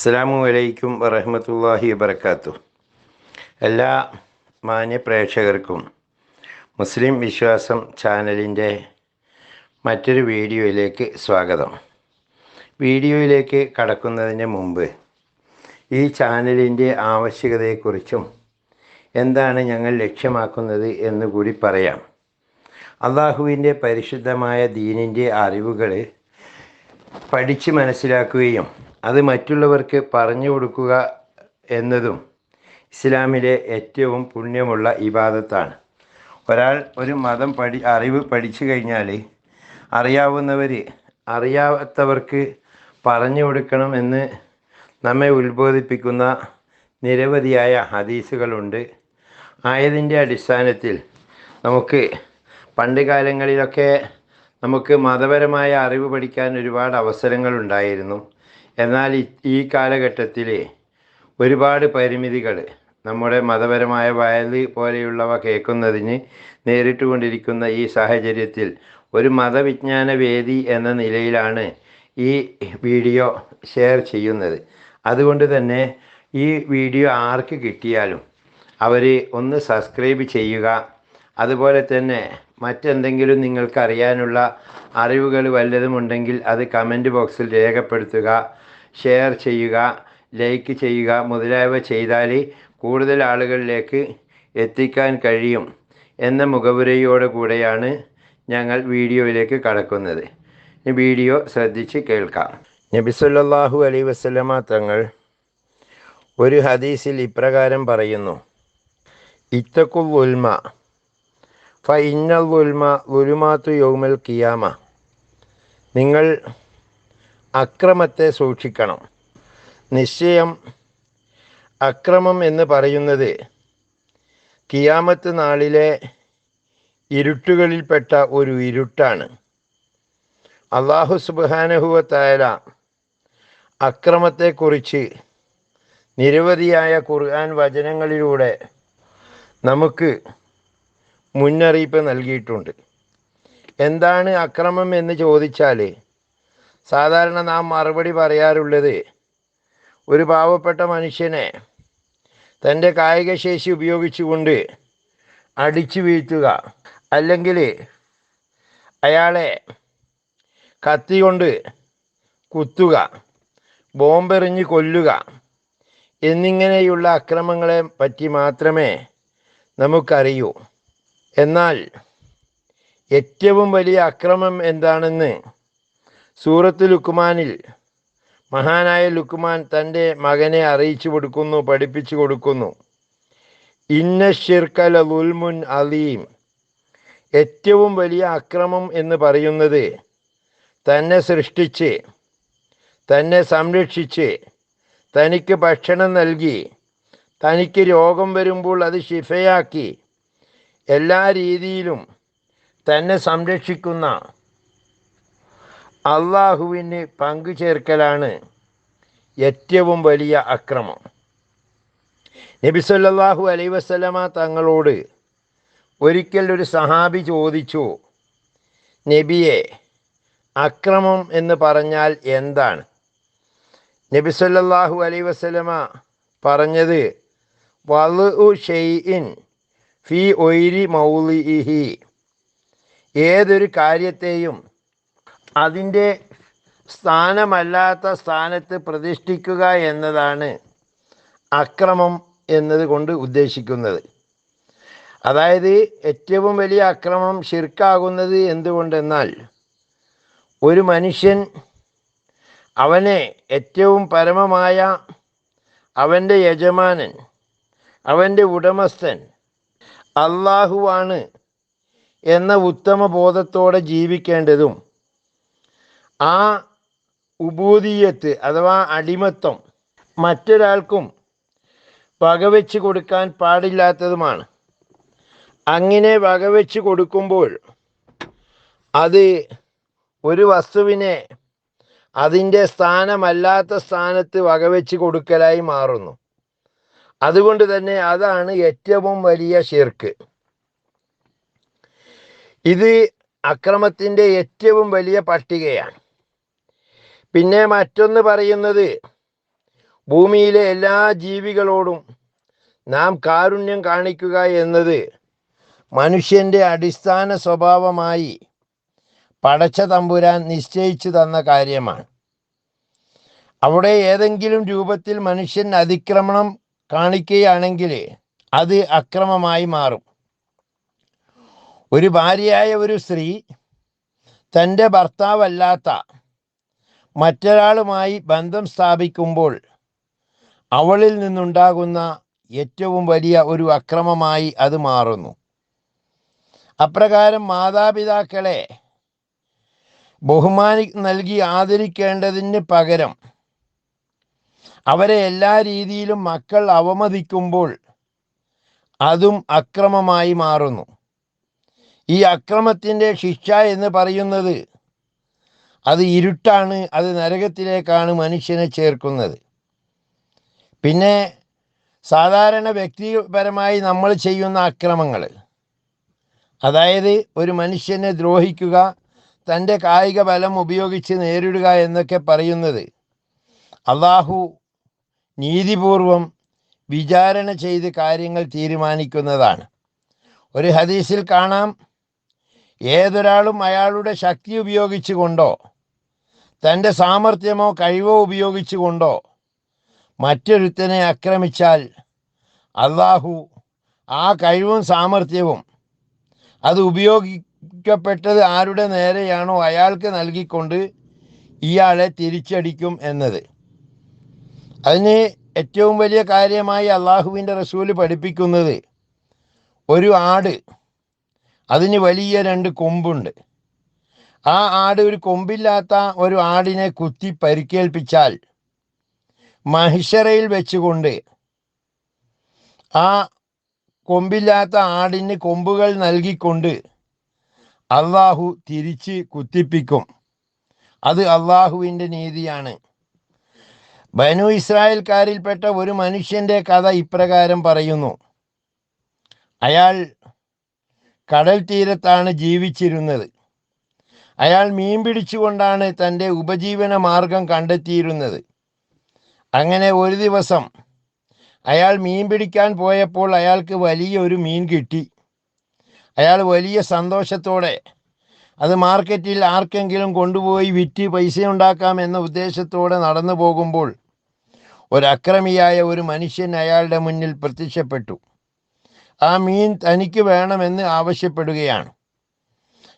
അസ്സലാമു അലൈക്കും വറഹ്മത്തുള്ളാഹി വബറകാതുഹു. എല്ലാ മാന്യ പ്രേക്ഷകർക്കും മുസ്ലിം വിശ്വാസം ചാനലിൻ്റെ മറ്റൊരു വീഡിയോയിലേക്ക് സ്വാഗതം. വീഡിയോയിലേക്ക് കടക്കുന്നതിന് മുമ്പ് ഈ ചാനലിൻ്റെ ആവശ്യകതയെക്കുറിച്ചും എന്താണ് ഞങ്ങൾ ലക്ഷ്യമാക്കുന്നത് എന്നുകൂടി പറയാം. അള്ളാഹുവിൻ്റെ പരിശുദ്ധമായ ദീനിൻ്റെ അറിവുകൾ പഠിച്ച് മനസ്സിലാക്കുകയും അത് മറ്റുള്ളവർക്ക് പറഞ്ഞു കൊടുക്കുക എന്നതും ഇസ്ലാമിലെ ഏറ്റവും പുണ്യമുള്ള ഇബാദത്താണ്. ഒരാൾ ഒരു മതം അറിവ് പഠിച്ചു കഴിഞ്ഞാൽ അറിയാവുന്നവർ അറിയാത്തവർക്ക് പറഞ്ഞു കൊടുക്കണമെന്ന് നമ്മെ ഉത്ബോധിപ്പിക്കുന്ന നിരവധിയായ ഹദീസുകളുണ്ട്. ആയതിൻ്റെ അടിസ്ഥാനത്തിൽ നമുക്ക് പണ്ട് കാലങ്ങളിലൊക്കെ നമുക്ക് മതപരമായ അറിവ് പഠിക്കാൻ ഒരുപാട് അവസരങ്ങളുണ്ടായിരുന്നു. എന്നാൽ ഈ കാലഘട്ടത്തിൽ ഒരുപാട് പരിമിതികൾ നമ്മുടെ മതപരമായ വയല് പോലെയുള്ളവ കേൾക്കുന്നതിന് നേരിട്ടുകൊണ്ടിരിക്കുന്ന ഈ സാഹചര്യത്തിൽ ഒരു മതവിജ്ഞാന വേദി എന്ന നിലയിലാണ് ഈ വീഡിയോ ഷെയർ ചെയ്യുന്നത്. അതുകൊണ്ട് തന്നെ ഈ വീഡിയോ ആർക്ക് കിട്ടിയാലും അവർ ഒന്ന് സബ്സ്ക്രൈബ് ചെയ്യുക. അതുപോലെ തന്നെ മറ്റെന്തെങ്കിലും നിങ്ങൾക്ക് അറിയാനുള്ള അറിവുകൾ വല്ലതുമുണ്ടെങ്കിൽ അത് കമൻറ്റ് ബോക്സിൽ രേഖപ്പെടുത്തുക, ഷെയർ ചെയ്യുക, ലൈക്ക് ചെയ്യുക മുതലായവ ചെയ്താൽ കൂടുതൽ ആളുകളിലേക്ക് എത്തിക്കാൻ കഴിയും എന്ന മുഖവുരയോടു കൂടെയാണ് ഞങ്ങൾ വീഡിയോയിലേക്ക് കടക്കുന്നത്. ഈ വീഡിയോ ശ്രദ്ധിച്ച് കേൾക്കാം. നബി സല്ലല്ലാഹു അലൈഹി വസല്ലമ തങ്ങൾ ഒരു ഹദീസിൽ ഇപ്രകാരം പറയുന്നു: ഇത്തഖുൽ ളുൽമ ഫഇന്നൽ ളുൽമ ളുലുമാതു യൗമൽ ഖിയാമ. നിങ്ങൾ അക്രമത്തെ സൂക്ഷിക്കണം. നിശ്ചയം അക്രമം എന്ന് പറയുന്നത് ഖിയാമത്ത് നാളിലെ ഇരുട്ടുകളിൽപ്പെട്ട ഒരു ഇരുട്ടാണ്. അല്ലാഹു സുബ്ഹാനഹു വ തആല അക്രമത്തെക്കുറിച്ച് നിരവധിയായ ഖുർആൻ വചനങ്ങളിലൂടെ നമുക്ക് മുന്നറിയിപ്പ് നൽകിയിട്ടുണ്ട്. എന്താണ് അക്രമം എന്ന് ചോദിച്ചാൽ സാധാരണ നാം മറുപടി പറയാറുള്ളത് ഒരു പാവപ്പെട്ട മനുഷ്യനെ തൻ്റെ കായികശേഷി ഉപയോഗിച്ചുകൊണ്ട് അടിച്ചു വീഴ്ത്തുക, അല്ലെങ്കിൽ അയാളെ കത്തി കൊണ്ട് കുത്തുക, ബോംബെറിഞ്ഞ് കൊല്ലുക എന്നിങ്ങനെയുള്ള അക്രമങ്ങളെ പറ്റി മാത്രമേ നമുക്കറിയൂ. എന്നാൽ ഏറ്റവും വലിയ അക്രമം എന്താണെന്ന് സൂറത്ത് ലുക്മാനിൽ മഹാനായ ലുക്മാൻ തൻ്റെ മകനെ അറിയിച്ചു കൊടുക്കുന്നു, പഠിപ്പിച്ചു കൊടുക്കുന്നു. ഇന്ന ശിർക ലളുൽമുൻ അലീം. ഏറ്റവും വലിയ അക്രമം എന്ന് പറയുന്നത് തന്നെ സൃഷ്ടിച്ച്, തന്നെ സംരക്ഷിച്ച്, തനിക്ക് ഭക്ഷണം നൽകി, തനിക്ക് രോഗം വരുമ്പോൾ അത് ശിഫയാക്കി എല്ലാ രീതിയിലും തന്നെ സംരക്ഷിക്കുന്ന അള്ളാഹുവിന് പങ്കു ചേർക്കലാണ് ഏറ്റവും വലിയ അക്രമം. നബി സല്ലല്ലാഹു അലൈഹി വസല്ലമ തങ്ങളോട് ഒരിക്കൽ ഒരു സഹാബി ചോദിച്ചു: നബിയെ, അക്രമം എന്ന് പറഞ്ഞാൽ എന്താണ്? നബി സല്ലല്ലാഹു അലൈഹി വസല്ലമ പറഞ്ഞത് വളുഉ ഷൈഇൻ ഫി ഒയ്രി മൗളിഇഹി. ഏതൊരു കാര്യത്തെയും അതിൻ്റെ സ്ഥാനമല്ലാത്ത സ്ഥാനത്ത് പ്രതിഷ്ഠിക്കുക എന്നതാണ് അക്രമം എന്നതുകൊണ്ട് ഉദ്ദേശിക്കുന്നത്. അതായത് ഏറ്റവും വലിയ അക്രമം ശിർക്കാകുന്നത് എന്തുകൊണ്ടെന്നാൽ ഒരു മനുഷ്യൻ അവനെ ഏറ്റവും പരമമായ അവൻ്റെ യജമാനൻ, അവൻ്റെ ഉടമസ്ഥൻ അള്ളാഹുവാണ് എന്ന ഉത്തമ ബോധത്തോടെ ജീവിക്കേണ്ടതും ആ ഉബൂദിയത്ത് അഥവാ അടിമത്വം മറ്റൊരാൾക്കും വകവെച്ച് കൊടുക്കാൻ പാടില്ലാത്തതുമാണ്. അങ്ങനെ വകവെച്ച് കൊടുക്കുമ്പോൾ അത് ഒരു വസ്തുവിനെ അതിൻ്റെ സ്ഥാനമല്ലാത്ത സ്ഥാനത്ത് വകവെച്ച് കൊടുക്കലായി മാറുന്നു. അതുകൊണ്ട് തന്നെ അതാണ് ഏറ്റവും വലിയ ശിർക്ക്. ഇത് അക്രമത്തിൻ്റെ ഏറ്റവും വലിയ പട്ടികയാണ്. പിന്നെ മറ്റൊന്ന് പറയുന്നത് ഭൂമിയിലെ എല്ലാ ജീവികളോടും നാം കാരുണ്യം കാണിക്കുക എന്നത് മനുഷ്യൻ്റെ അടിസ്ഥാന സ്വഭാവമായി പടച്ച തമ്പുരാൻ നിശ്ചയിച്ചു തന്ന കാര്യമാണ്. അവിടെ ഏതെങ്കിലും രൂപത്തിൽ മനുഷ്യൻ അതിക്രമണം കാണിക്കുകയാണെങ്കിൽ അത് അക്രമമായി മാറും. ഒരു ഭാര്യയായ ഒരു സ്ത്രീ തൻ്റെ ഭർത്താവല്ലാത്ത മറ്റൊരാളുമായി ബന്ധം സ്ഥാപിക്കുമ്പോൾ അവളിൽ നിന്നുണ്ടാകുന്ന ഏറ്റവും വലിയ ഒരു അക്രമമായി അത് മാറുന്നു. അപ്രകാരം മാതാപിതാക്കളെ നൽകി ആദരിക്കേണ്ടതിന് പകരം അവരെ എല്ലാ രീതിയിലും മക്കൾ അവമതിക്കുമ്പോൾ അതും അക്രമമായി മാറുന്നു. ഈ അക്രമത്തിൻ്റെ ശിക്ഷ എന്ന് പറയുന്നത് അത് ഇരുട്ടാണ്, അത് നരകത്തിലേക്കാണ് മനുഷ്യനെ ചേർക്കുന്നത്. പിന്നെ സാധാരണ വ്യക്തിപരമായി നമ്മൾ ചെയ്യുന്ന അക്രമങ്ങൾ, അതായത് ഒരു മനുഷ്യനെ ദ്രോഹിക്കുക, തൻ്റെ കായിക ബലം ഉപയോഗിച്ച് നേരിടുക എന്നൊക്കെ പറയുന്നത് അല്ലാഹു നീതിപൂർവം വിചാരണ ചെയ്ത് കാര്യങ്ങൾ തീരുമാനിക്കുന്നതാണ്. ഒരു ഹദീസിൽ കാണാം, ഏതൊരാളും അയാളുടെ ശക്തി ഉപയോഗിച്ചുകൊണ്ടോ തൻ്റെ സാമർഥ്യമോ കഴിവോ ഉപയോഗിച്ചുകൊണ്ടോ മറ്റൊരുത്തനെ ആക്രമിച്ചാൽ അല്ലാഹു ആ കഴിവും സാമർഥ്യവും അത് ഉപയോഗിക്കപ്പെട്ടത് ആരുടെ നേരെയാണോ അയാൾക്ക് നൽകിക്കൊണ്ട് ഇയാളെ തിരിച്ചടിക്കും എന്നത്. അതിന് ഏറ്റവും വലിയ കാര്യമായി അള്ളാഹുവിൻ്റെ റസൂല് പഠിപ്പിക്കുന്നത്, ഒരു ആട്, അതിന് വലിയ 2 കൊമ്പുണ്ട്. ആ ആട് ഒരു കൊമ്പില്ലാത്ത ഒരു ആടിനെ കുത്തി പരിക്കേൽപ്പിച്ചാൽ മഹിഷറയിൽ വെച്ചുകൊണ്ട് ആ കൊമ്പില്ലാത്ത ആടിന് കൊമ്പുകൾ നൽകിക്കൊണ്ട് അള്ളാഹു തിരിച്ച് കുത്തിപ്പിക്കും. അത് അള്ളാഹുവിൻ്റെ നീതിയാണ്. ബനു ഇസ്രായേൽക്കാരിൽപ്പെട്ട ഒരു മനുഷ്യൻ്റെ കഥ ഇപ്രകാരം പറയുന്നു. അയാൾ കടൽ തീരത്താണ് ജീവിച്ചിരുന്നത്. അയാൾ മീൻ പിടിച്ചുകൊണ്ടാണ് തൻ്റെ ഉപജീവന മാർഗം കണ്ടെത്തിയിരുന്നത്. അങ്ങനെ ഒരു ദിവസം അയാൾ മീൻ പിടിക്കാൻ പോയപ്പോൾ അയാൾക്ക് വലിയൊരു മീൻ കിട്ടി. അയാൾ വലിയ സന്തോഷത്തോടെ അത് മാർക്കറ്റിൽ ആർക്കെങ്കിലും കൊണ്ടുപോയി വിറ്റ് പൈസ ഉണ്ടാക്കാം എന്ന ഉദ്ദേശത്തോടെ നടന്നു പോകുമ്പോൾ ഒരക്രമിയായ ഒരു മനുഷ്യൻ അയാളുടെ മുന്നിൽ പ്രത്യക്ഷപ്പെട്ടു. ആ മീൻ തനിക്ക് വേണമെന്ന് ആവശ്യപ്പെടുകയാണ്.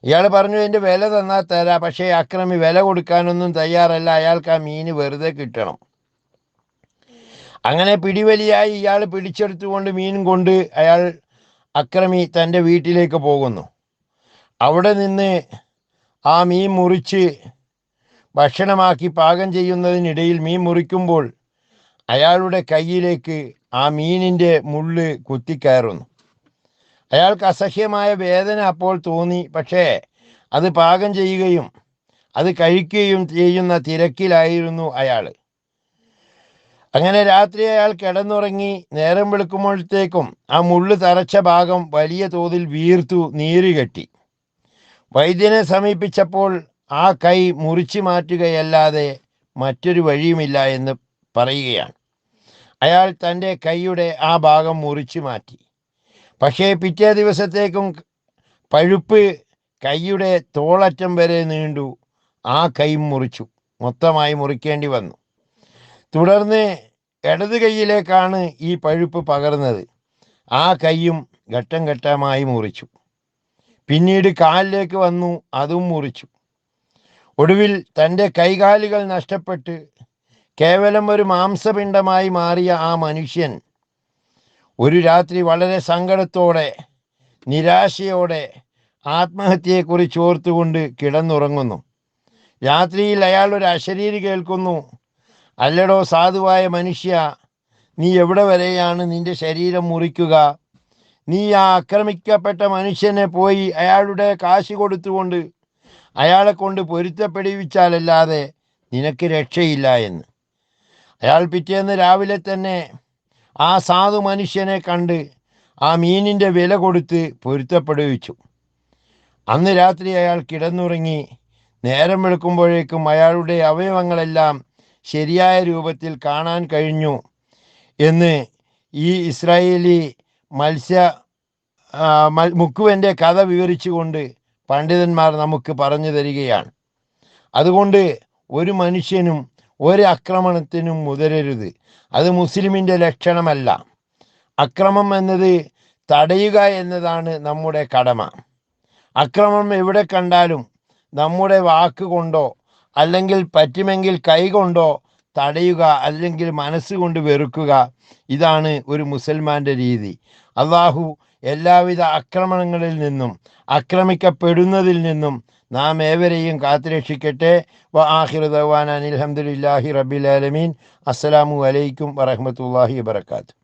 ഇയാൾ പറഞ്ഞു, എൻ്റെ വില തന്നാൽ തരാം. പക്ഷേ അക്രമി വില കൊടുക്കാനൊന്നും തയ്യാറല്ല, അയാൾക്ക് ആ മീൻ വെറുതെ കിട്ടണം. അങ്ങനെ പിടിവലിയായി ഇയാൾ പിടിച്ചെടുത്തുകൊണ്ട് മീൻ കൊണ്ട് അക്രമി തൻ്റെ വീട്ടിലേക്ക് പോകുന്നു. അവിടെ നിന്ന് ആ മീൻ മുറിച്ച് ഭക്ഷണമാക്കി പാകം ചെയ്യുന്നതിനിടയിൽ മീൻ മുറിക്കുമ്പോൾ അയാളുടെ കയ്യിലേക്ക് ആ മീനിൻ്റെ മുള്ള് കുത്തിക്കയറുന്നു. അയാൾക്ക് അസഹ്യമായ വേദന അപ്പോൾ തോന്നി. പക്ഷേ അത് പാകം ചെയ്യുകയും അത് കഴിക്കുകയും ചെയ്യുന്ന തിരക്കിലായിരുന്നു അയാൾ. അങ്ങനെ രാത്രി അയാൾ കിടന്നുറങ്ങി. നേരം വെളുക്കുമ്പോഴത്തേക്കും ആ മുള്ള് തറച്ച ഭാഗം വലിയ തോതിൽ വീർത്തു നീര് കെട്ടി. വൈദ്യനെ സമീപിച്ചപ്പോൾ ആ കൈ മുറിച്ചു മാറ്റുകയല്ലാതെ മറ്റൊരു വഴിയുമില്ല എന്ന് പറയുകയാണ്. അയാൾ തൻ്റെ കൈയുടെ ആ ഭാഗം മുറിച്ചു മാറ്റി. പക്ഷേ പിറ്റേ ദിവസത്തേക്കും പഴുപ്പ് കൈയുടെ തോളറ്റം വരെ നീണ്ടു. ആ കൈ മുറിച്ചു, മൊത്തമായി മുറിക്കേണ്ടി വന്നു. തുടർന്ന് ഇടത് കൈയിലേക്കാണ് ഈ പഴുപ്പ് പകർന്നത്. ആ കൈയും ഘട്ടം ഘട്ടമായി മുറിച്ചു. പിന്നീട് കാലിലേക്ക് വന്നു, അതും മുറിച്ചു. ഒടുവിൽ തൻ്റെ കൈകാലുകൾ നഷ്ടപ്പെട്ട് കേവലം ഒരു മാംസപിണ്ഡമായി മാറിയ ആ മനുഷ്യൻ ഒരു രാത്രി വളരെ സങ്കടത്തോടെ, നിരാശയോടെ ആത്മഹത്യയെക്കുറിച്ച് ഓർത്തുകൊണ്ട് കിടന്നുറങ്ങുന്നു. രാത്രിയിൽ അയാൾ ഒരു അശരീരി കേൾക്കുന്നു. അല്ലടോ സാധുവായ മനുഷ്യ, നീ എവിടെ വരെയാണ് നിന്റെ ശരീരം മുറിക്കുക? നീ ആ ആക്രമിക്കപ്പെട്ട മനുഷ്യനെ പോയി അയാളുടെ കാശ് കൊടുത്തുകൊണ്ട് അയാളെ കൊണ്ട് പൊരുത്തപ്പെടുവിച്ചാലല്ലാതെ നിനക്ക് രക്ഷയില്ല എന്ന്. അയാൾ പിറ്റേന്ന് രാവിലെ തന്നെ ആ സാധു മനുഷ്യനെ കണ്ട് ആ മീനിൻ്റെ വില കൊടുത്ത് പൊരുത്തപ്പെടുവിച്ചു. അന്ന് രാത്രി അയാൾ കിടന്നുറങ്ങി. നേരം വെളുക്കുമ്പോഴേക്കും അയാളുടെ അവയവങ്ങളെല്ലാം ശരിയായ രൂപത്തിൽ കാണാൻ കഴിഞ്ഞു എന്ന് ഈ ഇസ്രായേലി മുക്കുവൻ്റെ കഥ വിവരിച്ചുകൊണ്ട് പണ്ഡിതന്മാർ നമുക്ക് പറഞ്ഞു തരികയാണ്. അതുകൊണ്ട് ഒരു മനുഷ്യനും ഒരു ആക്രമണത്തിനും മുതിരരുത്. അത് മുസ്ലിമിൻ്റെ ലക്ഷണമല്ല. അക്രമം എന്നത് തടയുക എന്നതാണ് നമ്മുടെ കടമ. അക്രമം എവിടെ കണ്ടാലും നമ്മുടെ വാക്കുകൊണ്ടോ അല്ലെങ്കിൽ പറ്റുമെങ്കിൽ കൈകൊണ്ടോ തടയുക, അല്ലെങ്കിൽ മനസ്സുകൊണ്ട് വെറുക്കുക. ഇതാണ് ഒരു മുസൽമാൻ്റെ രീതി. അള്ളാഹു എല്ലാവിധ ആക്രമണങ്ങളിൽ നിന്നും ആക്രമിക്കപ്പെടുന്നതിൽ നിന്നും നാം ഏവരെയും കാത്തുരക്ഷിക്കട്ടെ. ആഖിറു ദഅ്വാനാ അൽഹംദുലില്ലാഹി റബ്ബിൽ ആലമീൻ. അസ്സലാമു അലൈക്കും വറഹ്മത്തുള്ളാഹി വബറകാതുഹു.